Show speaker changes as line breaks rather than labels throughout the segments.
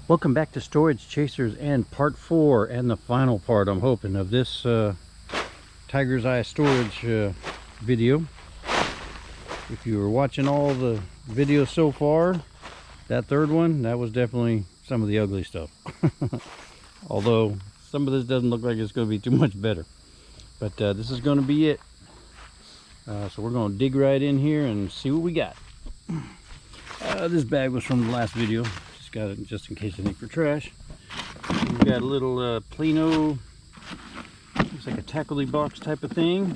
Welcome back to Storage Chasers and part 4 and the final part, I'm hoping, of this Tiger's Eye storage video. If you were watching all the videos so far, that third one, that was definitely some of the ugly stuff. Although some of this doesn't look like it's going to be too much better. But this is going to be it. So we're going to dig right in here and see what we got. This bag was from the last video. Got it just in case I need for trash. We've got a little Plano, looks like a tackle box type of thing,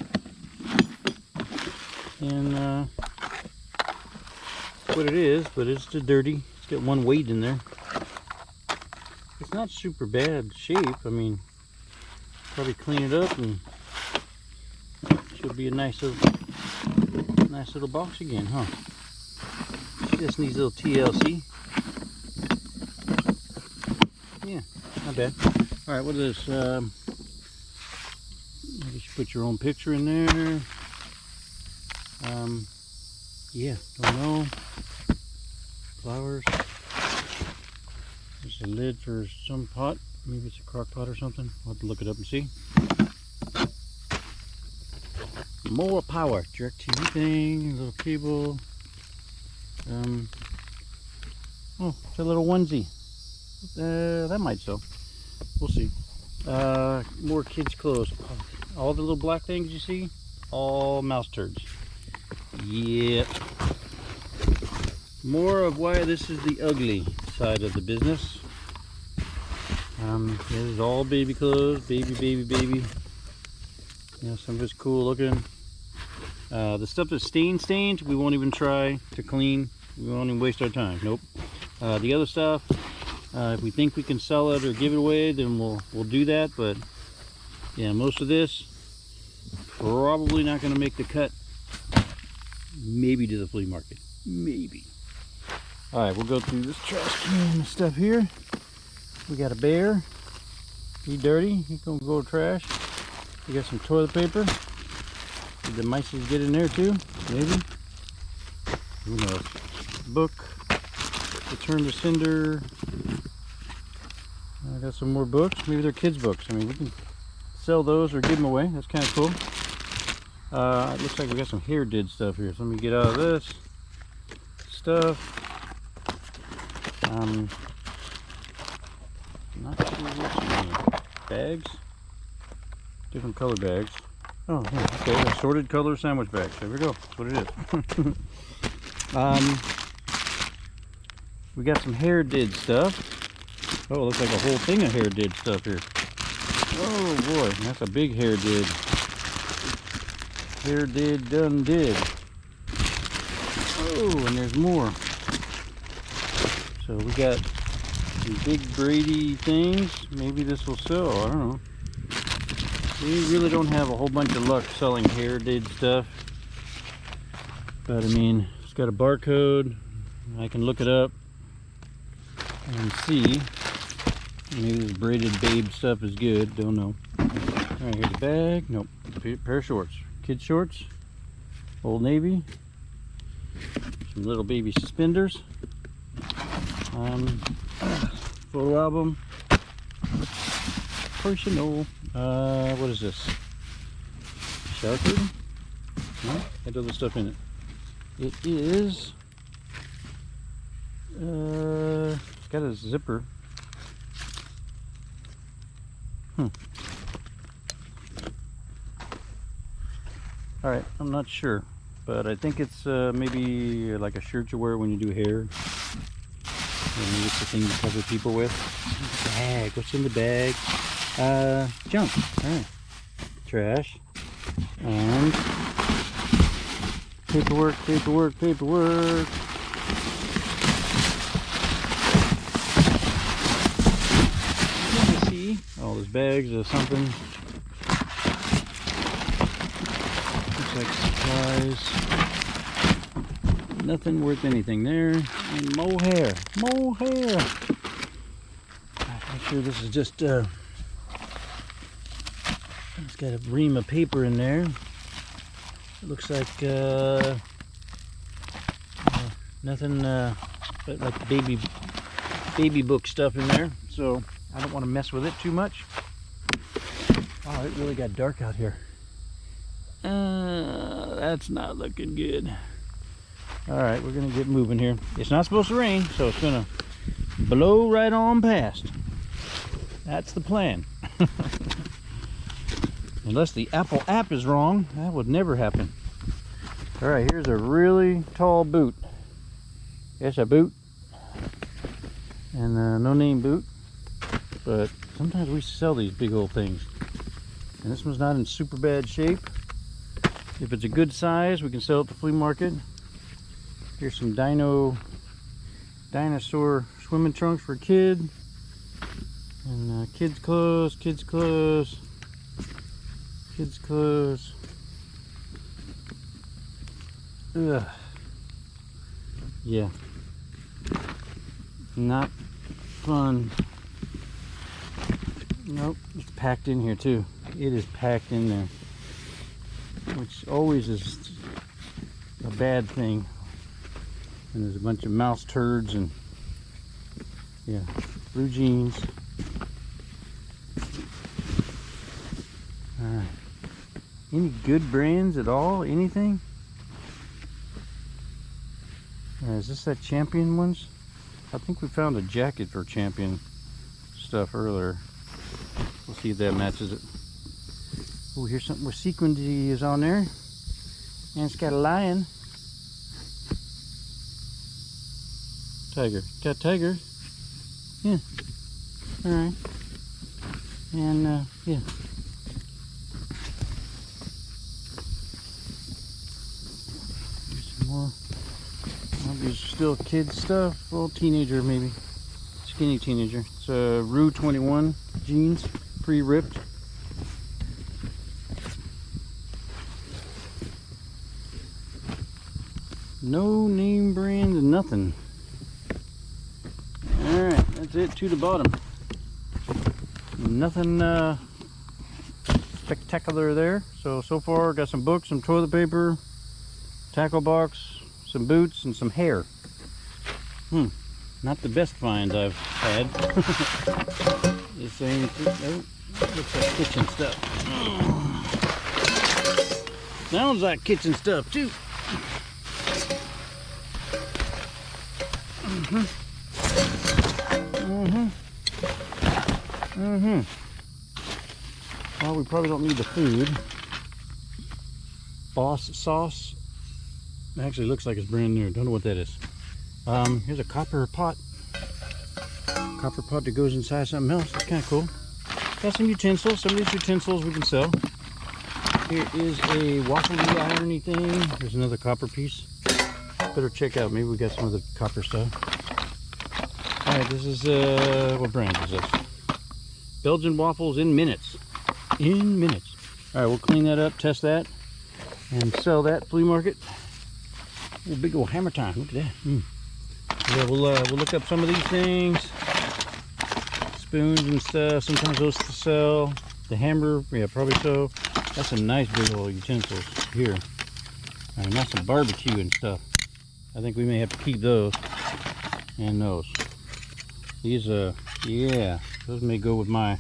and that's what it is, but it's just dirty. It's got one weight in there. It's not super bad shape. I mean, probably clean it up and should be a nice little box again, huh? Just needs a little TLC. Yeah, not bad. Alright, what is this? Maybe you should put your own picture in there. Yeah, don't know. Flowers. There's a lid for some pot. Maybe it's a crock pot or something. I'll have to look it up and see. More power. DirecTV thing, a little cable. Oh, it's a little onesie. That might so. We'll see. More kids' clothes. All the little black things you see, all mouse turds. Yep. More of why this is the ugly side of the business. This is all baby clothes, baby. Yeah, some of it's cool looking. The stuff that's stained, we won't even try to clean. We won't even waste our time. Nope. The other stuff, if we think we can sell it or give it away, then we'll do that. But yeah, most of this probably not going to make the cut. Maybe to the flea market. Maybe. All right, we'll go through this trash can stuff here. We got a bear. He's dirty. He's gonna go to trash. We got some toilet paper. Did the mice get in there too? Maybe. Who knows? Book. Return to Sender. I got some more books. Maybe they're kids' books. I mean, we can sell those or give them away. That's kind of cool. It looks like we got some hair did stuff here. So let me get out of this stuff. Not sure what's in here. Bags. Different color bags. Oh, yeah, okay. Assorted color sandwich bags. There we go. That's what it is. We got some hair did stuff. Oh, it looks like a whole thing of hair did stuff here. Oh boy, that's a big hair did. Hair did done did. Oh, and there's more. So we got some big Brady things. Maybe this will sell. I don't know. We really don't have a whole bunch of luck selling hair did stuff. But I mean, it's got a barcode. I can look it up and see. Maybe this braided babe stuff is good. Don't know. Alright, here's a bag. Nope. A pair of shorts. Kids shorts. Old Navy. Some little baby suspenders. Photo album. Personal. What is this? Shower curtain? No? Had other stuff in it. It is it's got a zipper. Alright, I'm not sure, but I think it's maybe like a shirt you wear when you do hair. Maybe it's the thing you cover people with. Bag. What's in the bag? Junk. Alright. Trash. And paperwork. Let me see. All those bags of something. Looks like supplies. Nothing worth anything there. And mohair. I'm sure this is just it's got a ream of paper in there. It looks like nothing but like baby baby book stuff in there, so I don't want to mess with it too much. Wow, it really got dark out here. That's not looking good. Alright, we're gonna get moving here. It's not supposed to rain, so it's gonna blow right on past. That's the plan. Unless the Apple app is wrong, that would never happen. Alright, here's a really tall boot. It's a boot. And no name boot. But sometimes we sell these big old things. And this one's not in super bad shape. If it's a good size, we can sell it at the flea market. Here's some dinosaur swimming trunks for a kid. And kids clothes, kids clothes, kids clothes. Ugh. Yeah. Not fun. Nope, it's packed in here too. It is packed in there, which always is a bad thing. And there's a bunch of mouse turds and yeah, blue jeans. Alright. Any good brands at all? Anything? Is this that Champion ones? I think we found a jacket for Champion stuff earlier. We'll see if that matches it. Oh, here's something where sequined is on there. And it's got a lion. Tiger. Got tiger. Yeah. Alright. And, yeah. Here's some more. Well, these are still kid stuff. Well, teenager maybe. Skinny teenager. It's a Rue 21 jeans. Pre-ripped. No name brand, nothing. Alright, that's it to the bottom. Nothing spectacular there. So far got some books, some toilet paper, tackle box, some boots, and some hair. Not the best finds I've had. This ain't, oh, looks like kitchen stuff. Sounds like kitchen stuff too. Well, we probably don't need the food. Boss sauce. It actually looks like it's brand new. Don't know what that is. Here's a copper pot. Copper pot that goes inside something else. That's kind of cool. Got some utensils. Some of these utensils we can sell. Here is a waffle irony thing. There's another copper piece. Better check out. Maybe we got some of the copper stuff. Alright, this is, what brand is this? Belgian waffles in minutes. In minutes. Alright, we'll clean that up, test that, and sell that flea market. Oh, big old hammer time. Look at that. Yeah, we'll look up some of these things. Spoons and stuff. Sometimes those to sell. The hammer, yeah, probably so. That's some nice big old utensils here. And that's some barbecue and stuff. I think we may have to keep those. And those. These, yeah, those may go with my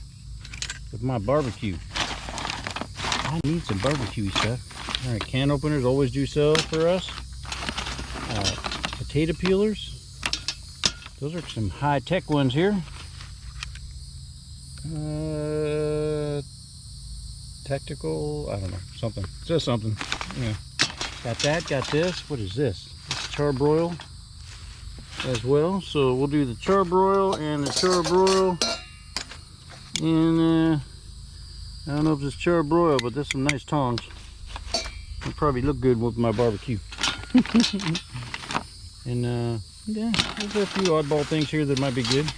barbecue. I need some barbecue stuff. All right, can openers always do sell for us. Potato peelers. Those are some high-tech ones here. Tactical, I don't know, something. It says something. Yeah. Got that, got this. What is this? It's charbroil as well. So we'll do the charbroil and the charbroil. And I don't know if it's charbroil, but there's some nice tongs. It'll probably look good with my barbecue. And yeah, there's a few oddball things here that might be good.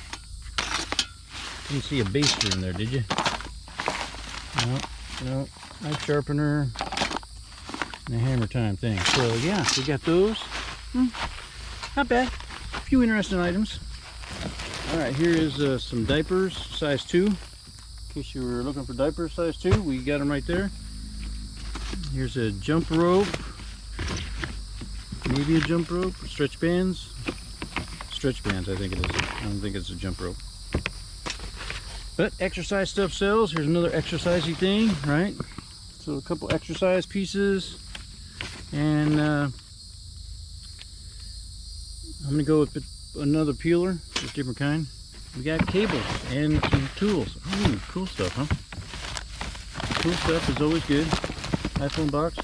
Didn't see a baster in there, did you? No, knife sharpener and a hammer time thing. So yeah, we got those. Not bad. A few interesting items. All right, here is some diapers, size 2. In case you were looking for diapers, size 2, we got them right there. Here's a jump rope. Maybe a jump rope. Stretch bands. stretch bands, I think it is. I don't think it's a jump rope. But exercise stuff sells. Here's another exercisey thing, right? So a couple exercise pieces. And I'm gonna go with another peeler, just different kind. We got cables and some tools. Ooh, cool stuff, huh? Cool stuff is always good. iPhone box.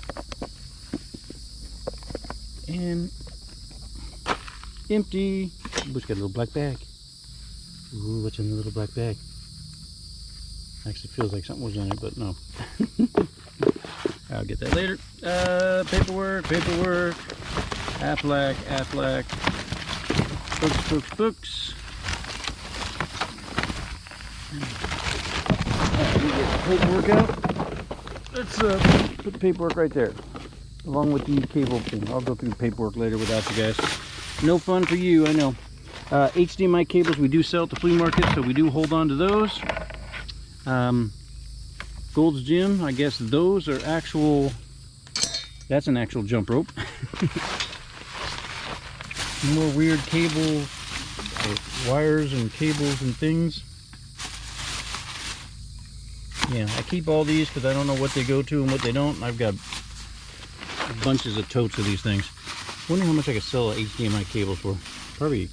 And empty. Ooh, it's got a little black bag. Ooh, what's in the little black bag? Actually feels like something was in it, but no. I'll get that later. Paperwork. Aflac. Books. We get the paperwork out. Let's put the paperwork right there, along with the cable thing. I'll go through the paperwork later without you guys. No fun for you, I know. HDMI cables we do sell at the flea market, so we do hold on to those. Gold's Gym, I guess those are actual, that's an actual jump rope. More weird cables, wires and cables and things. Yeah, I keep all these because I don't know what they go to and what they don't. I've got bunches of totes of these things. Wonder how much I could sell HDMI cables for. Probably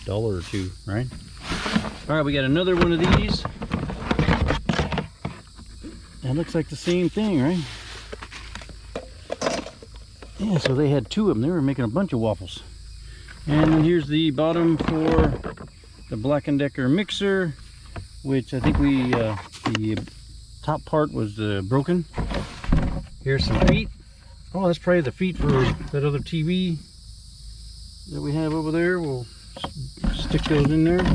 $1 or $2, right? Alright, we got another one of these. That looks like the same thing, right? Yeah, so they had two of them. They were making a bunch of waffles. And then here's the bottom for the Black & Decker mixer, which I think the top part was broken. Here's some feet. Oh, that's probably the feet for that other TV that we have over there. We'll stick those in there.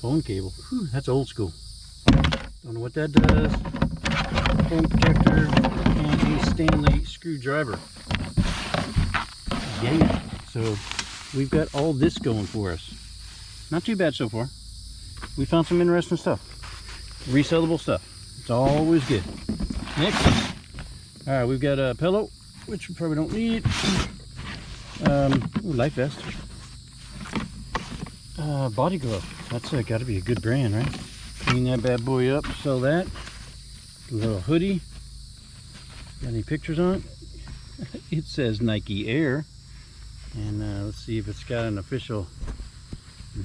Phone cable. Whew, that's old school. Don't know what that does. Phone protector and a Stanley screwdriver. Yeah. So we've got all this going for us. Not too bad so far. We found some interesting stuff. Resellable stuff. It's always good. Next. Alright, we've got a pillow, which we probably don't need. Ooh, life vest. Body glove. That's got to be a good brand, right? Clean that bad boy up, sell that. A little hoodie. Got any pictures on it? It says Nike Air. And let's see if it's got an official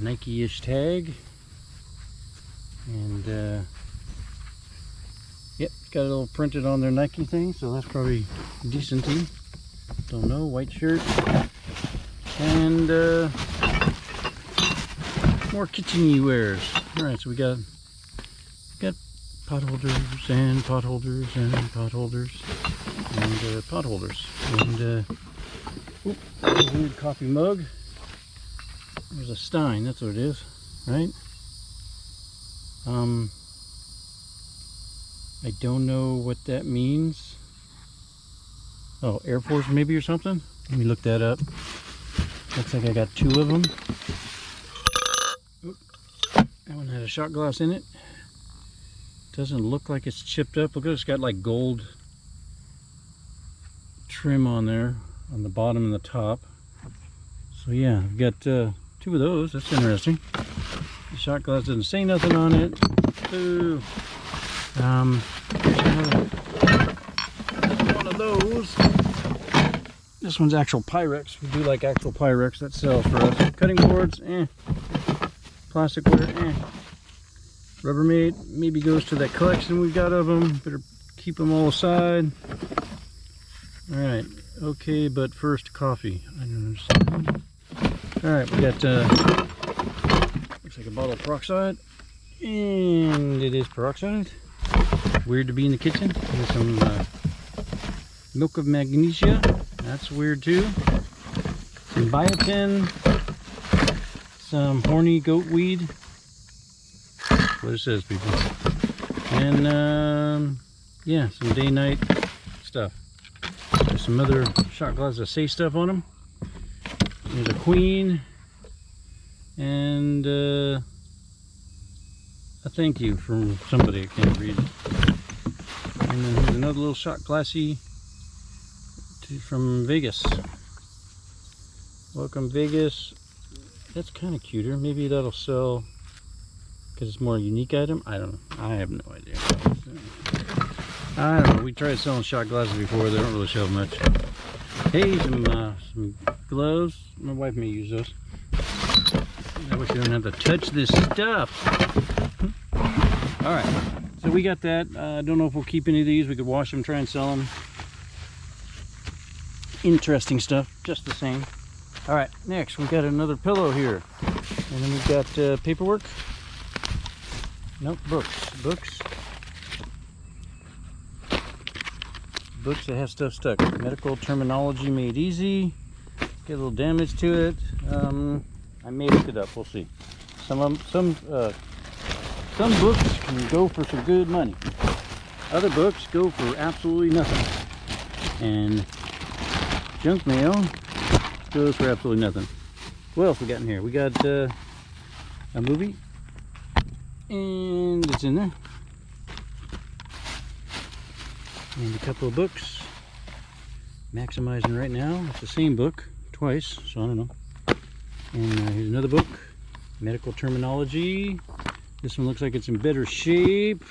Nike-ish tag. And yep, it's got a little printed on their Nike thing, so that's probably decent. Don't know. White shirt. And more kitchen-y wares. Alright, so we got pot holders and pot holders and pot holders and pot holders. And oop, a weird coffee mug. There's a Stein, that's what it is, right? I don't know what that means. Oh, Air Force maybe or something? Let me look that up. Looks like I got two of them. Oop. That one had a shot glass in it. Doesn't look like it's chipped up. Look at it, it's got like gold trim on there on the bottom and the top. So yeah, I've got two of those. That's interesting. The shot glass doesn't say nothing on it. Ooh. Here's one of those. This one's actual Pyrex. We do like actual Pyrex. That sells for us. Cutting boards, plasticware, Rubbermaid maybe goes to that collection we've got of them. Better keep them all aside. Alright, okay, but first coffee. I don't understand. Alright, we got looks like a bottle of peroxide. And it is peroxide. Weird to be in the kitchen. There's some milk of magnesia. That's weird too. Some biotin. Some horny goat weed. That's what it says, people. And yeah, some day-night stuff. There's some other shot glasses that say stuff on them. There's a queen. And a thank you from somebody I can't read. And then here's another little shot glassy from Vegas. Welcome Vegas. That's kind of cuter. Maybe that'll sell because it's more a unique item. I don't know. I have no idea. I don't know. We tried selling shot glasses before. They don't really show much. Hey, some gloves. My wife may use those. I wish I didn't have to touch this stuff. All right. So we got that. I don't know if we'll keep any of these. We could wash them, try and sell them. Interesting stuff, just the same. All right, next we got another pillow here, and then we've got paperwork. Nope, books that have stuff stuck. Medical terminology made easy. Get a little damage to it. I may look it up. We'll see. Some books can go for some good money. Other books go for absolutely nothing. And junk mail goes for absolutely nothing. What else we got in here? We got a movie, and it's in there, and a couple of books. Maximizing right now. It's the same book twice, so I don't know. And here's another book, medical terminology. This one looks like it's in better shape,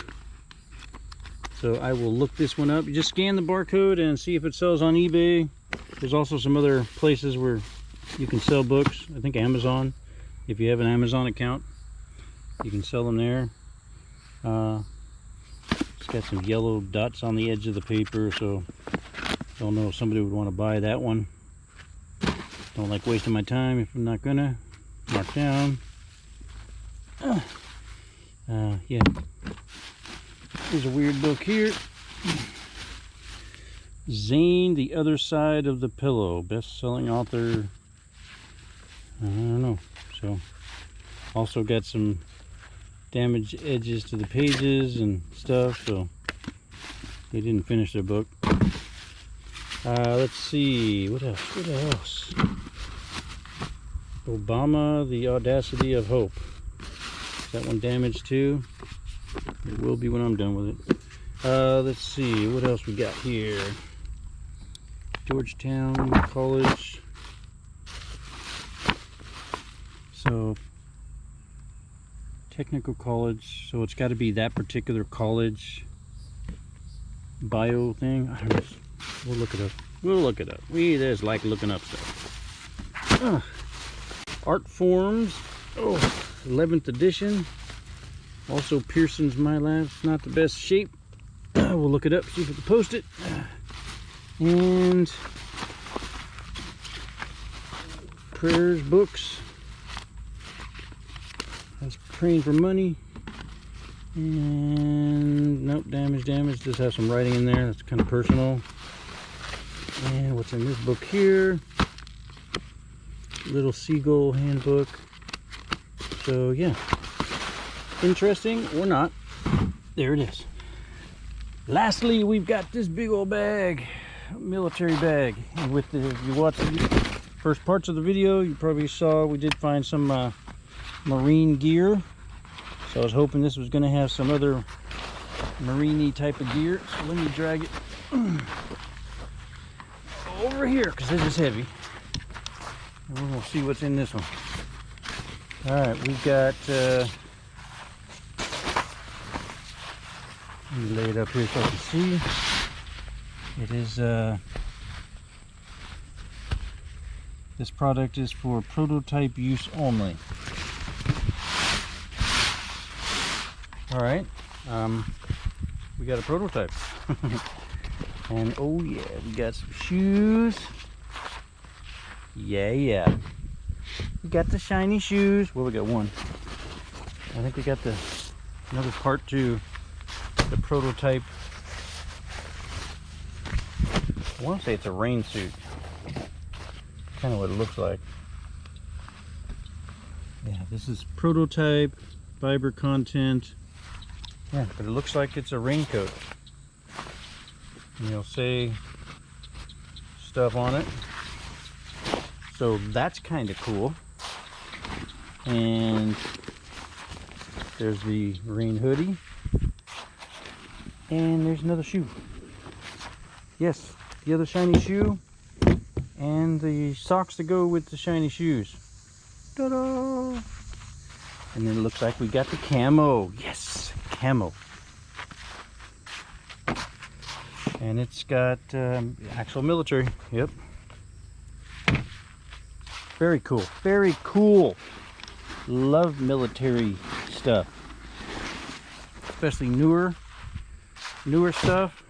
so I will look this one up. You just scan the barcode and see if it sells on eBay. There's also some other places where you can sell books. I think Amazon. If you have an Amazon account, you can sell them there. It's got some yellow dots on the edge of the paper, so don't know if somebody would want to buy that one. Don't like wasting my time if I'm not gonna. Mark down. Yeah. There's a weird book here. Zane, The Other Side of the Pillow, best-selling author. I don't know. So, also got some damaged edges to the pages and stuff. So, they didn't finish their book. Let's see. What else? What else? Obama, The Audacity of Hope. Is that one damaged too? It will be when I'm done with it. Let's see. What else we got here? Georgetown College. So, technical college. So it's got to be that particular college bio thing. I don't know. We'll look it up. We'll look it up. We just like looking up stuff. Art Forms. Oh, 11th edition. Also Pearson's My Life's not the best shape. We'll look it up, see if we can post it. And prayers books. That's praying for money. And nope, damage. Just have some writing in there. That's kind of personal. And what's in this book here? Little Seagull Handbook. So yeah, interesting or not, there it is. Lastly, we've got this big old bag, military bag. And with the, if you watched the first parts of the video, you probably saw we did find some marine gear. So I was hoping this was going to have some other marine-y type of gear. So let me drag it over here because this is heavy. And we'll see what's in this one. All right, we've got. Let me lay it up here so I can see. It is. This product is for prototype use only. All right, we got a prototype. And oh yeah, we got some shoes. Yeah. We got the shiny shoes. Well, we got one. I think we got the another part to the prototype. I want to say it's a rain suit. Kind of what it looks like. Yeah, this is prototype, fiber content. Yeah, but it looks like it's a raincoat. And you'll say stuff on it. So that's kind of cool. And there's the rain hoodie. And there's another shoe. Yes, the other shiny shoe. And the socks to go with the shiny shoes. Ta-da! And then it looks like we got the camo. Yes, camo. And it's got actual military. Yep. Very cool. Very cool. Love military stuff. Especially newer stuff.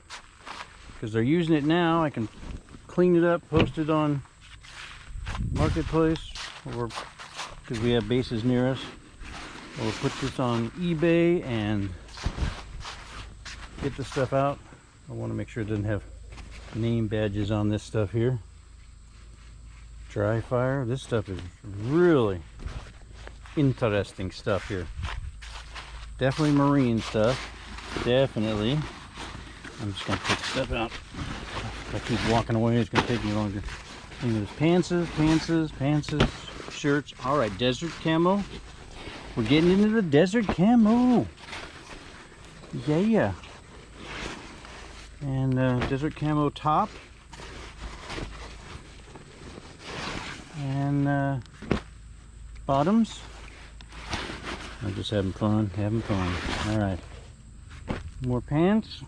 Because they're using it now. I can clean it up, post it on Marketplace, or because we have bases near us. We'll put this on eBay and get the stuff out. I want to make sure it doesn't have name badges on this stuff here. Dry fire. This stuff is really interesting stuff here. Definitely marine stuff. Definitely. I'm just going to take stuff out. If I keep walking away, it's going to take me longer. And there's pantses, shirts. All right, desert camo. We're getting into the desert camo. Yeah. And desert camo top. And bottoms. I'm just having fun. All right. More pants.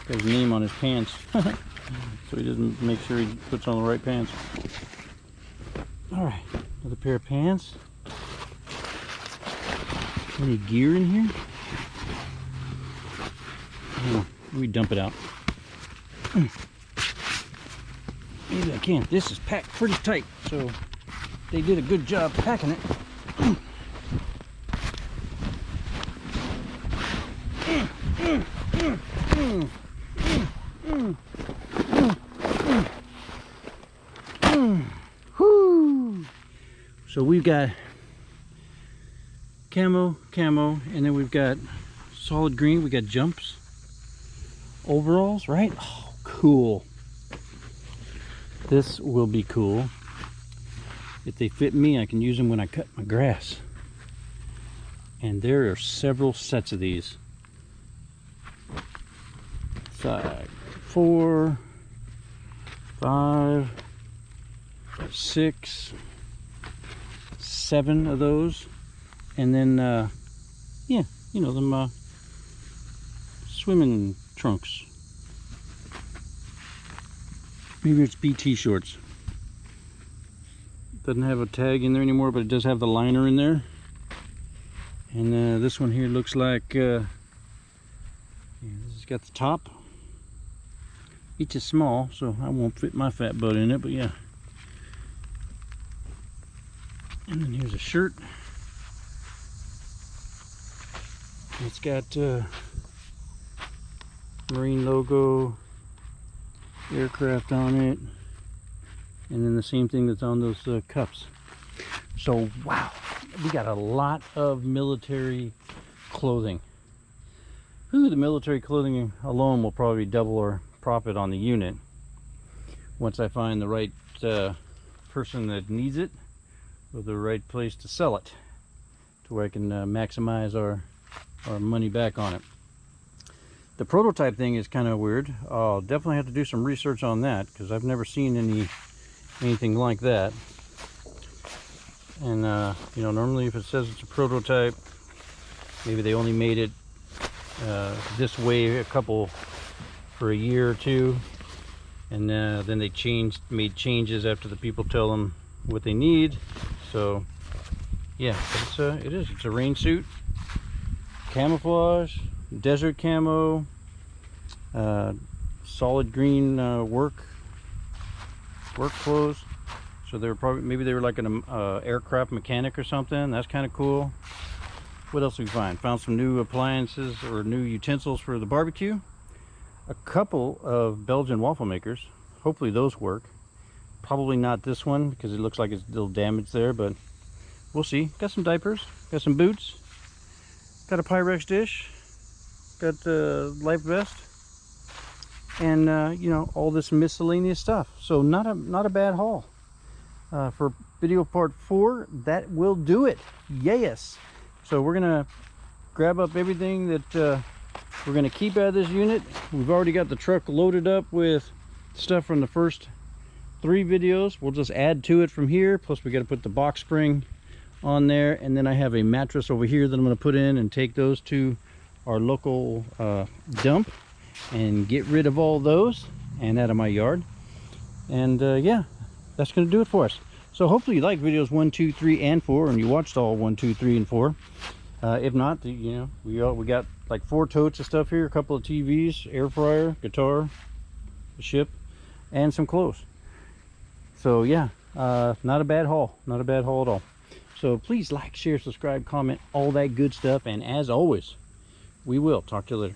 Got his name on his pants. So he doesn't make sure he puts on the right pants. All right, another pair of pants. Any gear in here? Oh, let me dump it out. Maybe I can. This is packed pretty tight, so they did a good job packing it. So we've got camo, and then we've got solid green. We got jumps, overalls, right? Oh, cool. This will be cool. If they fit me, I can use them when I cut my grass. And there are several sets of these. Side 4, 5, 6, 7 of those, and then yeah, you know, them swimming trunks. Maybe it's BT shorts. Doesn't have a tag in there anymore, but it does have the liner in there. And this one here looks like yeah, this has got the top. Each is small, so I won't fit my fat butt in it, but yeah. And then here's a shirt. It's got marine logo, aircraft on it, and then the same thing that's on those cups. So wow, we got a lot of military clothing. Ooh, the military clothing alone will probably double our profit on the unit once I find the right person that needs it, or the right place to sell it, to where I can maximize our money back on it. The prototype thing is kind of weird. I'll definitely have to do some research on that, because I've never seen anything like that. And you know, normally if it says it's a prototype, maybe they only made it this way for a year or two, and then they made changes after the people tell them what they need. So yeah, it's a rain suit, camouflage, desert camo, solid green work clothes. So they were maybe they were like an aircraft mechanic or something. That's kind of cool. What else did we find? Found some new appliances or new utensils for the barbecue. A couple of Belgian waffle makers. Hopefully those work. Probably not this one, because it looks like it's a little damaged there, but we'll see. Got some diapers, got some boots, got a Pyrex dish, got the life vest, and you know, all this miscellaneous stuff. So not a bad haul. For video part 4, that will do it. Yes. So we're gonna grab up everything that we're gonna keep out of this unit. We've already got the truck loaded up with stuff from the first 3 videos. We'll just add to it from here. Plus we got to put the box spring on there, and then I have a mattress over here that I'm going to put in and take those to our local dump and get rid of all those and out of my yard. And yeah, that's going to do it for us. So hopefully you like videos 1, 2, 3, and 4, and you watched all 1, 2, 3, and 4. If not, you know, we got like 4 totes of stuff here, a couple of TVs, air fryer, guitar, a ship, and some clothes. So yeah, not a bad haul, not a bad haul at all. So please like, share, subscribe, comment, all that good stuff. And as always, we will talk to you later.